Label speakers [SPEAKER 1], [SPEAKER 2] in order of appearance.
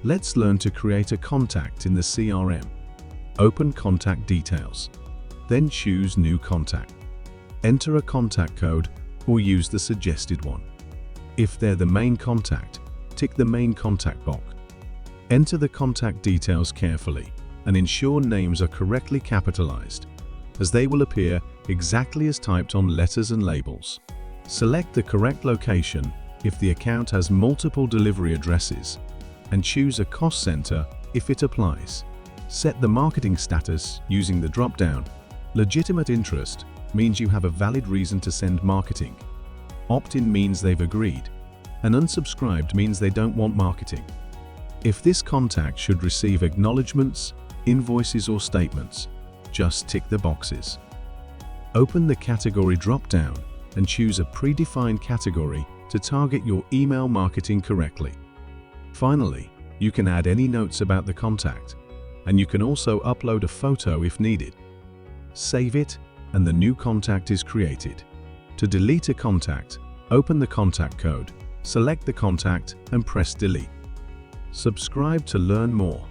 [SPEAKER 1] Let's learn to create a contact in the CRM. Open Contact Details. Then choose New Contact. Enter a contact code or use the suggested one. If they're the main contact, tick the Main Contact box. Enter the contact details carefully and ensure names are correctly capitalized, as they will appear exactly as typed on letters and labels. Select the correct location if the account has multiple delivery addresses, and choose a cost center if it applies. Set the marketing status using the drop-down. Legitimate interest means you have a valid reason to send marketing. Opt-in means they've agreed, and unsubscribed means they don't want marketing. If this contact should receive acknowledgements, invoices or statements, just tick the boxes. Open the category drop-down and choose a predefined category to target your email marketing correctly. Finally, you can add any notes about the contact, and you can also upload a photo if needed. Save it, and the new contact is created. To delete a contact, open the contact code, select the contact, and press delete. Subscribe to learn more.